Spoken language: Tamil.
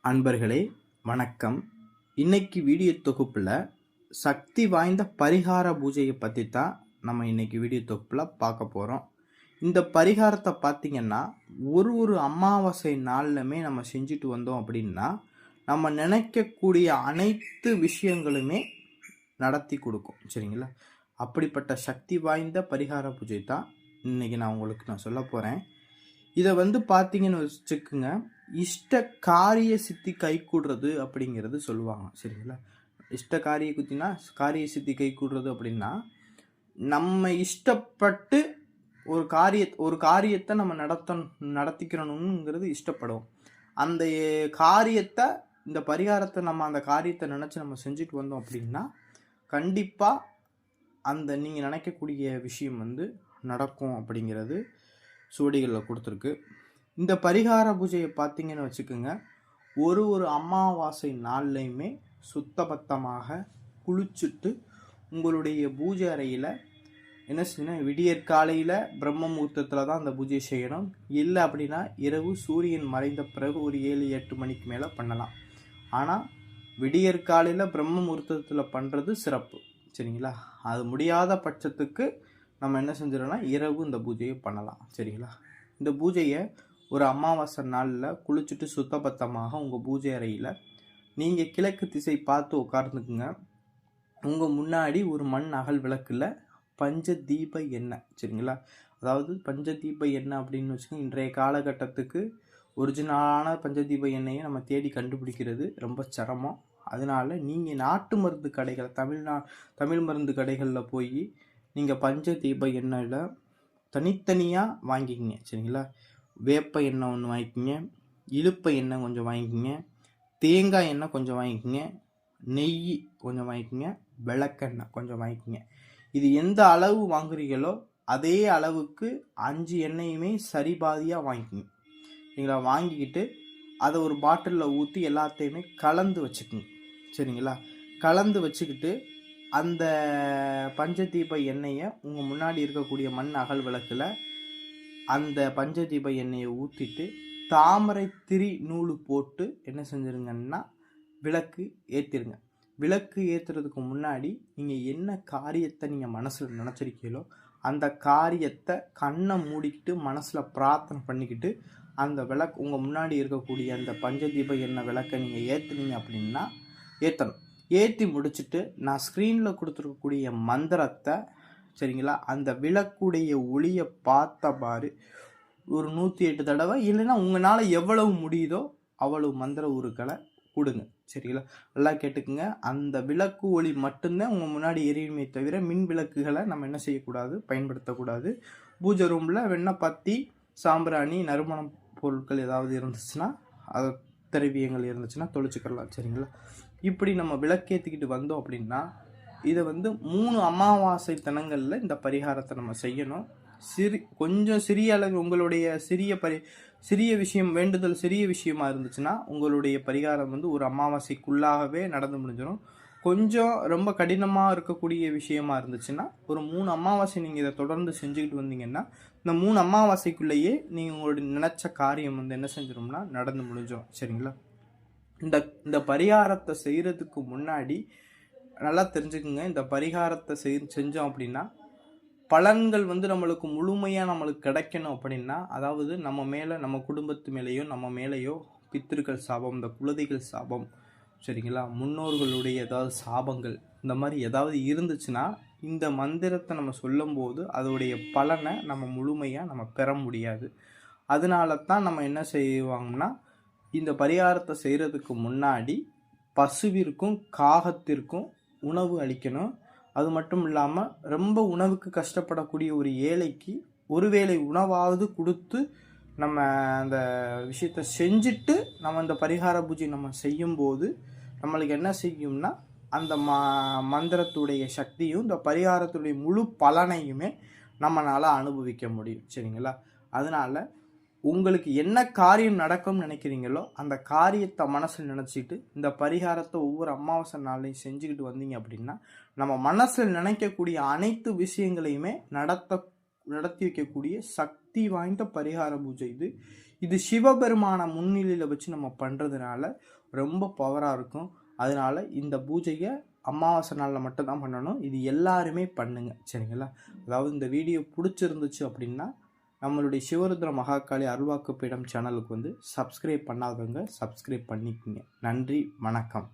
அன்பர்களே வணக்கம். இன்னைக்கு வீடியோ தொகுப்பில் சக்தி வாய்ந்த பரிகார பூஜையை பற்றி தான் நம்ம இன்னைக்கு வீடியோ தொகுப்பில் பார்க்க போகிறோம். இந்த பரிகாரத்தை பார்த்திங்கன்னா ஒரு அமாவாசை நாள்லுமே நம்ம செஞ்சுட்டு வந்தோம் அப்படின்னா நம்ம நினைக்கக்கூடிய அனைத்து விஷயங்களுமே நடத்தி கொடுக்கும். சரிங்களா? அப்படிப்பட்ட சக்தி வாய்ந்த பரிகார பூஜை தான் இன்னைக்கு நான் சொல்ல போகிறேன். இதை பார்த்தீங்கன்னு வச்சுக்குங்க, இஷ்ட காரிய சித்தி கை கூடுறது அப்படிங்கிறது சொல்லுவாங்க. சரிங்களா? இஷ்ட காரிய சித்தி கை கூடுறது அப்படின்னா நம்ம இஷ்டப்பட்டு ஒரு காரியத்தை நம்ம நடத்திக்கிறணுங்கிறது இஷ்டப்படும். அந்த காரியத்தை இந்த பரிகாரத்தை நம்ம அந்த காரியத்தை நினச்சி நம்ம செஞ்சுட்டு வந்தோம் அப்படின்னா கண்டிப்பாக அந்த நீங்கள் நினைக்கக்கூடிய விஷயம் நடக்கும் அப்படிங்கிறது சுவடிகளில் கொடுத்துருக்கு. இந்த பரிகார பூஜையை பார்த்தீங்கன்னு வச்சுக்கோங்க, ஒரு அமாவாசை நாள்லையுமே சுத்தபத்தமாக குளிச்சுட்டு உங்களுடைய பூஜை அறையில் என்ன செய்யணும், விடியற் காலையில் பிரம்ம முகூர்த்தத்தில் தான் அந்த பூஜை செய்யணும். இல்லை அப்படின்னா இரவு சூரியன் மறைந்த பிறகு ஒரு 7-8 மணிக்கு மேலே பண்ணலாம். ஆனால் விடியற் காலையில் பிரம்ம முகூர்த்தத்தில் பண்ணுறது சிறப்பு. சரிங்களா? அது முடியாத பட்சத்துக்கு நம்ம என்ன செஞ்சிடோம்னா இரவு இந்த பூஜையை பண்ணலாம். சரிங்களா? இந்த பூஜையை ஒரு அமாவாசை நாளில் குளிச்சுட்டு சுத்தபத்தமாக உங்கள் பூஜை அறையில் நீங்கள் கிழக்கு திசை பார்த்து உட்கார்ந்துக்குங்க. உங்கள் முன்னாடி ஒரு மண் அகல் விளக்கில் பஞ்ச தீப எண்ணெய். சரிங்களா? அதாவது பஞ்ச தீப எண்ணெய் அப்படின்னு வச்சுக்கோங்க, இன்றைய காலகட்டத்துக்கு ஒரிஜினலான பஞ்சதீப எண்ணெயை நம்ம தேடி கண்டுபிடிக்கிறது ரொம்ப சிரமம். அதனால் நீங்கள் நாட்டு மருந்து கடைகள், தமிழ் மருந்து கடைகளில் போய் நீங்கள் பஞ்ச தீப எண்ணெயில் தனித்தனியாக வாங்கிக்கிங்க. சரிங்களா? வேப்ப எண்ணெய் ஒன்று வாங்கிக்கிங்க, இழுப்ப எண்ணெய் கொஞ்சம் வாங்கிக்கிங்க, தேங்காய் எண்ணெய் கொஞ்சம் வாங்கிக்கிங்க, நெய் கொஞ்சம் வாங்கிக்கிங்க, விளக்கெண்ணெய் கொஞ்சம் வாங்கிக்கிங்க. இது எந்த அளவு வாங்குறீங்களோ அதே அளவுக்கு 5 எண்ணெயுமே சரிபாதியாக வாங்கிக்கிங்க. சரிங்களா? வாங்கிக்கிட்டு அதை ஒரு பாட்டிலில் ஊற்றி எல்லாத்தையுமே கலந்து வச்சுக்குங்க. சரிங்களா? கலந்து வச்சுக்கிட்டு அந்த பஞ்சதீப எண்ணெயை உங்கள் முன்னாடி இருக்கக்கூடிய மண் அகல் விளக்கில் அந்த பஞ்சதீப எண்ணெயை ஊற்றிட்டு தாமரை திரி நூல் போட்டு என்ன செஞ்சுருங்கன்னா விளக்கு ஏற்றிருங்க. விளக்கு ஏற்றுறதுக்கு முன்னாடி நீங்கள் என்ன காரியத்தை நீங்கள் மனசில் நினச்சிருக்கீங்களோ அந்த காரியத்தை கண்ணை மூடிக்கிட்டு மனசில் பிரார்த்தனை பண்ணிக்கிட்டு அந்த விளக்கு உங்கள் முன்னாடி இருக்கக்கூடிய அந்த பஞ்சதீப எண்ணெய் விளக்கை நீங்கள் ஏற்றுனீங்க அப்படின்னா ஏற்றணும். ஏற்றி முடிச்சுட்டு நான் ஸ்க்ரீனில் கொடுத்துருக்கக்கூடிய மந்திரத்தை, சரிங்களா, அந்த விளக்குடைய ஒளியை பார்த்த பாரு ஒரு 108 தடவை, இல்லைன்னா உங்களால் எவ்வளவு முடியுதோ அவ்வளவு மந்திர உருக்களை கொடுங்க. சரிங்களா? நல்லா கேட்டுக்குங்க. அந்த விளக்கு ஒளி மட்டும்தான் உங்கள் முன்னாடி எரியுமே தவிர மின் விளக்குகளை நம்ம என்ன செய்யக்கூடாது, பயன்படுத்தக்கூடாது. பூஜை ரூமில் வெண்ணெய் பத்தி, சாம்பிராணி, நறுமணம் பொருட்கள் ஏதாவது இருந்துச்சுன்னா, அது திரவியங்கள் இருந்துச்சுன்னா தொளிச்சுக்கலாம். சரிங்களா? இப்படி நம்ம விளக்கேற்றிக்கிட்டு வந்தோம் அப்படின்னா இதை 3 அமாவாசை தினங்களில் இந்த பரிகாரத்தை நம்ம செய்யணும். கொஞ்சம் சிறிய அளவு உங்களுடைய சிறிய விஷயம் வேண்டுதல் சிறிய விஷயமா இருந்துச்சுன்னா உங்களுடைய பரிகாரம் ஒரு அமாவாசைக்குள்ளாகவே நடந்து முடிஞ்சிடும். கொஞ்சம் ரொம்ப கடினமாக இருக்கக்கூடிய விஷயமா இருந்துச்சுன்னா ஒரு 3 அமாவாசை நீங்கள் இதை தொடர்ந்து செஞ்சுக்கிட்டு வந்தீங்கன்னா இந்த 3 அமாவாசைக்குள்ளேயே நீங்கள் உங்களுடைய நினச்ச காரியம் என்ன செஞ்சிடும்னா நடந்து முடிஞ்சிடும். சரிங்களா? இந்த பரிகாரத்தை செய்கிறதுக்கு முன்னாடி நல்லா தெரிஞ்சுக்குங்க, இந்த பரிகாரத்தை செஞ்சோம் அப்படின்னா பலன்கள் நம்மளுக்கு முழுமையாக கிடைக்கணும் அப்படின்னா, அதாவது நம்ம மேலே, நம்ம குடும்பத்து மேலேயோ நம்ம மேலேயோ பித்திருக்கள் சாபம், இந்த குலதைகள் சாபம், சரிங்களா, முன்னோர்களுடைய ஏதாவது சாபங்கள் இந்த மாதிரி ஏதாவது இருந்துச்சுன்னா இந்த மந்திரத்தை நம்ம சொல்லும்போது அதோடைய பலனை நம்ம முழுமையாக நம்ம பெற முடியாது. அதனால தான் நம்ம என்ன செய்வாங்கன்னா இந்த பரிகாரத்தை செய்கிறதுக்கு முன்னாடி பசுவிற்கும் காகத்திற்கும் உணவு அளிக்கணும். அது மட்டும் இல்லாமல் ரொம்ப உணவுக்கு கஷ்டப்படக்கூடிய ஒரு ஏழைக்கு ஒருவேளை உணவாவது கொடுத்து நம்ம அந்த விஷயத்தை செஞ்சுட்டு நம்ம இந்த பரிகார பூஜை நம்ம செய்யும்போது நம்மளுக்கு என்ன செய்யும்னா அந்த மந்திரத்துடைய சக்தியும் இந்த பரிகாரத்துடைய முழு பலனையுமே நம்மளால் அனுபவிக்க முடியும். சரிங்களா? அதனால் உங்களுக்கு என்ன காரியம் நடக்கும்னு நினைக்கிறீங்களோ அந்த காரியத்தை மனசில் நினச்சிட்டு இந்த பரிகாரத்தை ஒவ்வொரு அமாவாசை நாளையும் செஞ்சுக்கிட்டு வந்தீங்க அப்படின்னா நம்ம மனசில் நினைக்கக்கூடிய அனைத்து விஷயங்களையுமே நடத்தி வைக்கக்கூடிய சக்தி வாய்ந்த பரிகார பூஜை இது. இது சிவபெருமான முன்னிலையில் வச்சு நம்ம பண்ணுறதுனால ரொம்ப பவராக இருக்கும். அதனால் இந்த பூஜையை அமாவாசை நாளில் மட்டும்தான் பண்ணணும். இது எல்லாருமே பண்ணுங்க, சரிங்களா? அதாவது இந்த வீடியோ பிடிச்சிருந்துச்சு அப்படின்னா நம்மளுடைய சிவருத்ர மகாகாளி அருள்வாக்கு பீடம் சேனலுக்கு வந்து சப்ஸ்கிரைப் பண்ணாதவங்க சப்ஸ்கிரைப் பண்ணிக்கோங்க. நன்றி, வணக்கம்.